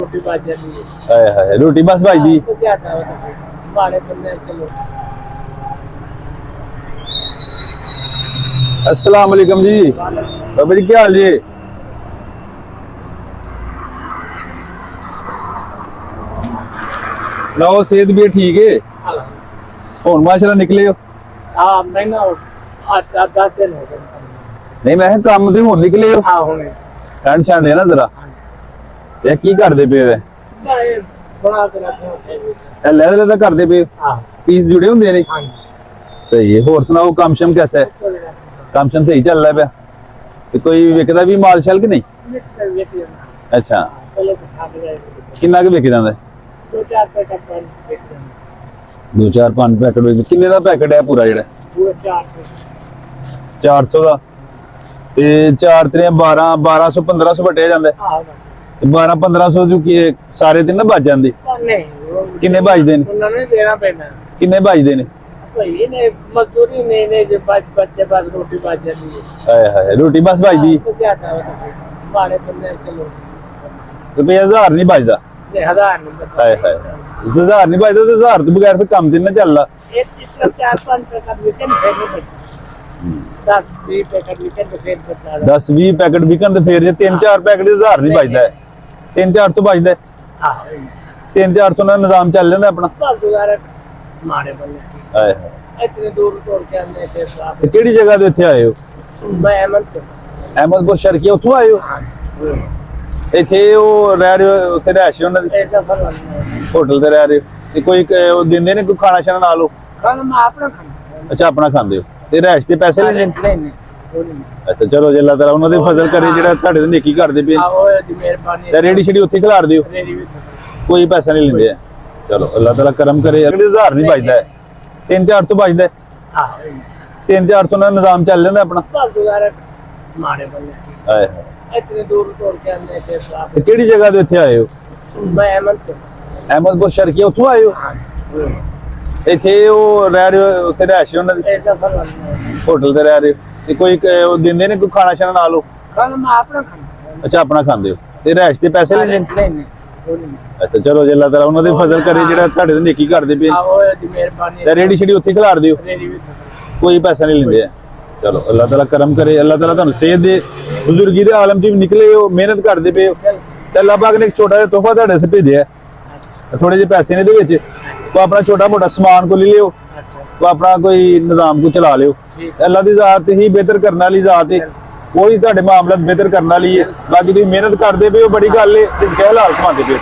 रोटी बच जाती है। हाय हाय रोटी बस भाईदी तो क्या था माड़े बंदे चलो। अस्सलाम वालेकुम जी बाबा जी क्या हाल जी सुनाओ सेहत भी ठीक है हुन माशाल्लाह निकले हो हाँ मैं ना 10 दिन हो गए नहीं मैं काम ते हुन निकले हो हाँ होने ठंड छंड है ना जरा ते की करदे पे वे बना के रखना ले ले करदे पे हाँ पीस जुड़े हुंदे ने हाँ सही है होर सुनाओ काम शम कैसा है काम शम सही चल रहा है पे ते कोई विकदा भी माल शल कि नहीं अच्छा पहले तो साथ गए किन्ना के विक जांदा 2-4 पैकेट पानी से देख लेंगे 2-4-5 पैकेट किन्ने दा पैकेट है पूरा जेड़ा पूरे 400 ਦਾ ਤੇ 4 3 12 1200 1500 ਵਟਿਆ ਜਾਂਦਾ हाँ ਤੇ 12 1500 ਜੋ ਕੀ ਸਾਰੇ ਦਿਨ ਨਾ ਬਚ ਜਾਂਦੇ नहीं ਕਿੰਨੇ ਬਚਦੇ ਨੇ उन्होंने देना पैना ਕਿੰਨੇ ਬਚਦੇ ਨੇ भाई ने मजदूरी नहीं जो बच्चे पास रोटी बच जाती है। ਹਾਏ ਹਾਏ ਰੋਟੀ ਬਸ ਬਚਦੀ तो क्या था माड़े बंदे चलो ਰੁਪਏ 1000 ਨਹੀਂ ਬਚਦਾ 1000 नंबर ਹਾਏ ਹਾਏ 1000 ਨਹੀਂ ਬਚਦਾ ਤੇ 1000 ਤੋਂ ਬਗੈਰ ਫਿਰ ਕੰਮ ਦਿਨ ਨਾ ਚੱਲਦਾ एक इसका 4-5 पैकेट विकन फिर नहीं बचता 10-20 पैकेट विकन तो फिर बचता 10 20 ਪੈਕਟ ਵਿਕਣ ਤੇ ਫਿਰ ਜੇ 3-4 ਪੈਕਟ 1000 ਨਹੀਂ ਬਚਦਾ 3-4 ਤੋਂ ਬਚਦਾ हाँ 3-4 ਤੋਂ ਨਾਲ ਨਿਜ਼ਾਮ ਚੱਲ ਜਾਂਦਾ ਆਪਣਾ बस गुजारा माड़े बंदे ਹਾਏ ਹਾਏ इतने दूर तोड़ के आने से ਤੇ ਕਿਹੜੀ ਜਗ੍ਹਾ ਤੇ ਇੱਥੇ ਆਏ ਹੋ मैं अहमद को ਅਹਿਮਦਪੁਰ ਸ਼ਰਕੀ ਉੱਥੋਂ ਆਏ ਹੋ ਇੱਥੇ ਉਹ ਰਹਿ ਰਹੇ ਹੋ ਉੱਥੇ ਰਹਿਸ਼ ਉਹਨਾਂ ਦੀ ऐसा फल नहीं ਹੋਟਲ ਤੇ ਰਹਿ ਰਹੇ ਹੋ ਤੇ ਕੋਈ ਉਹ ਦਿੰਦੇ ਨੇ ਕੋਈ ਖਾਣਾ ਸ਼ਾਣਾ ਨਾਲ ਉਹ खाना मैं अपना खाना ਅੱਛਾ ਆਪਣਾ ਖਾਂਦੇ ਹੋ ਤੇ ਰਹਿਸ਼ ਦੇ ਪੈਸੇ ਲੈਂਦੇ ਨੇ नहीं वो नहीं ਅੱਛਾ ਚਲੋ ਜੇ ਅੱਲਾਹ ਤਾਲਾ ਉਹਨਾਂ ਦੇ ਫਜ਼ਲ ਕਰੇ ਜਿਹੜਾ ਤੁਹਾਡੇ ਤੇ ਨੇਕੀ ਕਰਦੇ ਪਏ हाँ वो दी मेहरबानी ਤੇ ਰੇੜੀ ਛੜੀ ਉੱਥੇ ਖਿਲਾਰ ਦਿਓ रेडी भी ਕੋਈ ਪੈਸਾ ਨਹੀਂ ਲੈਂਦੇ ਆ ਚਲੋ ਅੱਲਾਹ ਤਾਲਾ ਕਰਮ ਕਰੇ ਅਗਲੇ 1000 ਨਹੀਂ ਬਚਦਾ 3-4 ਤੋਂ ਬਚਦਾ हाँ 3-4 ਤੋਂ ਨਾਲ ਨਿਜ਼ਾਮ ਚੱਲ ਜਾਂਦਾ ਆਪਣਾ बस गुजारा माड़े बंदे ਹਾਏ ਹਾਏ इतने दूर तोड़ के आने से ਤੇ ਕਿਹੜੀ ਜਗ੍ਹਾ ਤੇ ਇੱਥੇ ਆਏ ਹੋ मैं अहमद को ਅਹਿਮਦਪੁਰ ਸ਼ਰਕੀ ਉੱਥੋਂ ਆਏ ਹੋ ਇੱਥੇ ਉਹ ਰਹਿ ਰਹੇ ਹੋ ਉੱਥੇ ਰਹਿਸ਼ ਉਹਨਾਂ ਦੀ ऐसा फल नहीं ਹੋਟਲ ਤੇ ਰਹਿ ਰਹੇ ਹੋ ਤੇ ਕੋਈ ਉਹ ਦਿੰਦੇ ਨੇ ਕੋਈ ਖਾਣਾ ਸ਼ਾਣਾ ਨਾਲ ਉਹ खाना मैं अपना खाना ਅੱਛਾ ਆਪਣਾ ਖਾਂਦੇ ਹੋ ਤੇ ਰਹਿਸ਼ ਦੇ ਪੈਸੇ ਲੈਂਦੇ ਨੇ नहीं वो नहीं ਅੱਛਾ ਚਲੋ ਜੇ ਅੱਲਾਹ ਤਾਲਾ ਉਹਨਾਂ ਦੇ ਫਜ਼ਲ ਕਰੇ ਜਿਹੜਾ ਤੁਹਾਡੇ ਤੇ ਨੇਕੀ ਕਰਦੇ ਪਏ हाँ वो दी मेहरबानी ਤੇ ਰੇੜੀ ਛੜੀ ਉੱਥੇ ਖਿਲਾਰ ਦਿਓ रेडी भी ਕੋਈ ਪੈਸਾ ਨਹੀਂ ਲੈਂਦੇ ਆ ਚਲੋ ਅੱਲਾਹ ਤਾਲਾ ਕਰਮ ਕਰੇ ਅੱਲਾਹ ਤਾਲਾ ਤੁਹਾਨੂੰ ਸਿਹਤ ਦੇ ਬਜ਼ੁਰਗੀ ਦੇ ਆਲਮ 'ਚ ਵੀ ਨਿਕਲੇ ਹੋ ਮਿਹਨਤ ਕਰਦੇ ਪਏ ਹੋ ਤੇ ਅੱਲਾਹ ਪਾਕ ਨੇ ਇੱਕ ਛੋਟਾ ਜਿਹਾ ਤੋਹਫਾ ਤੁਹਾਡੇ ਸੇ ਭੇਜਿਆ ਥੋੜੇ ਜਿਹੇ ਪੈਸੇ ਨੇ ਇਹਦੇ ਵਿੱਚ ਕੋ ਆਪਣਾ ਛੋਟਾ ਮੋਟਾ ਸਮਾਨ ਕੋ ਲੈ ਲਿਓ ਕੋ ਆਪਣਾ ਕੋਈ ਨਿਜ਼ਾਮ ਕੋ ਚਲਾ ਲਿਓ ਅੱਲਾਹ ਦੀ ਜ਼ਾਤ ਹੀ ਬਿਹਤਰ ਕਰਨ ਵਾਲੀ ਜ਼ਾਤ ਹੈ ਕੋਈ ਤੁਹਾਡੇ ਮਾਮਲਾਤ ਬਿਹਤਰ ਕਰਨ ਵਾਲੀ ਹੈ ਬਾਕੀ ਤੁਸੀਂ ਮਿਹਨਤ ਕਰਦੇ ਪਏ ਹੋ ਬੜੀ ਗੱਲ ਹੈ ਇਸ ਕਹਿ ਹਾਲਾਤ ਕਮਾਉਂਦੇ ਪਏ ਹੋ